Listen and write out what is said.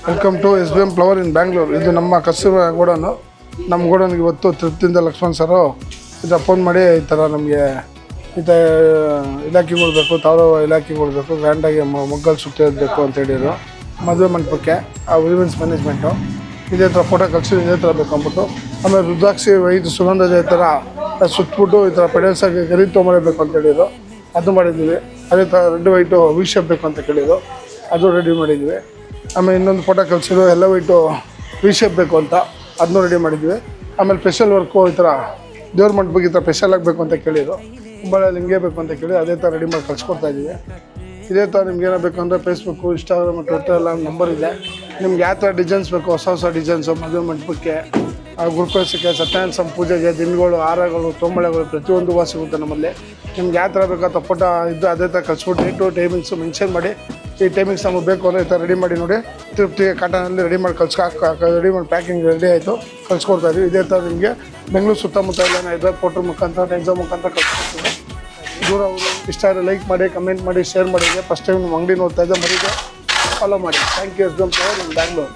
Welcome to SBM flower in Bangalore. ಇದು ನಮ್ಮ ಕಸ್ತೂರ ಗೋಡನು. ನಮ್ಮ ಗೋಡನ್ಗೆ ಇವತ್ತು ತೃಪ್ತಿಯಿಂದ ಲಕ್ಷ್ಮಣ್ ಸರು ಫೋನ್ ಮಾಡಿ ಈ ಥರ ನಮಗೆ ಈ ಥರ ಇಲಾಖೆಗಳು ಬೇಕು, ತಾವು ಇಲಾಖೆಗಳು ಬೇಕು, ಗ್ರ್ಯಾಂಡಾಗಿ ಮೊಗ್ಗಲ್ ಸುತ್ತ ಬೇಕು ಅಂತ ಹೇಳಿದರು. ಮದುವೆ ಮಂಟಪಕ್ಕೆ ಆ ವಿಮೆನ್ಸ್ ಮ್ಯಾನೇಜ್ಮೆಂಟು ಇದೇ ಥರ ಫೋಟೋ ಕಳಿಸಿ ಇದೇ ಥರ ಬೇಕು ಅಂದ್ಬಿಟ್ಟು, ಆಮೇಲೆ ರುದ್ರಾಕ್ಷಿ ಇದು ಸುಗಂಧ ಇದೇ ಥರ ಸುತ್ತಬಿಟ್ಟು ಈ ಥರ ಪೆಡಲ್ಸಾಗಿ ಗರಿ ತೊಗೊಂಬರಬೇಕು ಅಂತ ಹೇಳಿದರು. ಅದು ಮಾಡಿದ್ವಿ. ಅದೇ ಥರ ರೆಡ್ ವೈಟು ವಿಶೇಪ್ ಬೇಕು ಅಂತ ಕೇಳಿದ್ರು, ಅದು ರೆಡಿ ಮಾಡಿದ್ವಿ. ಆಮೇಲೆ ಇನ್ನೊಂದು ಫೋಟೋ ಕಳಿಸಿದ್ರು ಎಲ್ಲ ವೈಟು ವಿಶೇಪ್ ಬೇಕು ಅಂತ, ಅದನ್ನೂ ರೆಡಿ ಮಾಡಿದ್ವಿ. ಆಮೇಲೆ ಸ್ಪೆಷಲ್ ವರ್ಕು ಈ ಥರ ದೇವ್ರ ಮಂಟಪಕ್ಕೆ ಈ ಥರ ಸ್ಪೆಷಲ್ ಆಗಬೇಕು ಅಂತ ಕೇಳಿದ್ರು. ಕುಂಬಳಲ್ಲಿ ಹಿಂಗೆ ಬೇಕು ಅಂತ ಕೇಳಿ ಅದೇ ಥರ ರೆಡಿ ಮಾಡಿ ಕಳಿಸ್ಕೊಡ್ತಾ ಇದ್ದೀವಿ. ಇದೇ ಥರ ನಿಮ್ಗೆ ಏನೋ ಬೇಕು ಅಂದರೆ ಫೇಸ್ಬುಕ್ಕು, ಇನ್ಸ್ಟಾಗ್ರಾಮ್, ಟ್ವಿಟರ್ ಎಲ್ಲ ನಂಬರ್ ಇದೆ. ನಿಮ್ಗೆ ಯಾವ ಥರ ಡಿಸೈನ್ಸ್ ಬೇಕು, ಹೊಸ ಹೊಸ ಡಿಸೈನ್ಸು ಮದುವೆ ಮಂಟಪಕ್ಕೆ, ಗುರುಕಳಿಸೋಕ್ಕೆ, ಸತ್ಯನಾರಾಯಣ ಪೂಜೆಗೆ, ದಿನಗಳು, ಹಾರಗಳು, ತೊಂಬಳೆಗಳು ಪ್ರತಿಯೊಂದು ಹೂವು ಸಿಗುತ್ತೆ ನಮ್ಮಲ್ಲಿ. ನಿಮ್ಗೆ ಯಾವ ಥರ ಬೇಕು ಆ ಫೋಟೋ ಇದ್ದು ಅದೇ ಥರ ಕಳಿಸ್ಬಿಟ್ಟು ಡೇಟು ಟೈಮಿಂಗ್ಸು ಮೆನ್ಷನ್ ಮಾಡಿ, ಈ ಟೈಮಿಂಗ್ಸ್ ನಮಗೆ ಬೇಕು ಅಂದರೆ ಈ ಥರ ರೆಡಿ ಮಾಡಿ ನೋಡಿ. ತಿರುಪ್ತಿಗೆ ಕಾಟನಲ್ಲಿ ರೆಡಿ ಮಾಡಿ ರೆಡಿ ಮಾಡಿ ಪ್ಯಾಕಿಂಗ್ ರೆಡಿ ಆಯಿತು, ಕಳಿಸ್ಕೊಡ್ತಾ ಇದ್ದೀವಿ. ಇದೇ ಥರ ನಿಮಗೆ ಬೆಂಗಳೂರು ಸುತ್ತಮುತ್ತ ಎಲ್ಲ ಇದ್ದರೆ ಫೋಟೋ ಮುಖಾಂತರ ಎಕ್ಸಾಮ್ ಮುಖಾಂತರ ಕಳಿಸ್ಕೊಡ್ತೀವಿ. ದೂರ ಇಷ್ಟ ಆದರೆ ಲೈಕ್ ಮಾಡಿ, ಕಮೆಂಟ್ ಮಾಡಿ, ಶೇರ್ ಮಾಡಿ. ಫಸ್ಟ್ ಟೈಮ್ ನಮ್ಮ ಅಂಗಡಿ ನೋಡ್ತಾ ಇದ್ದೆ, ಮರಿಗೆ ಫಾಲೋ ಮಾಡಿ. Thank you SBM flower in Bangalore.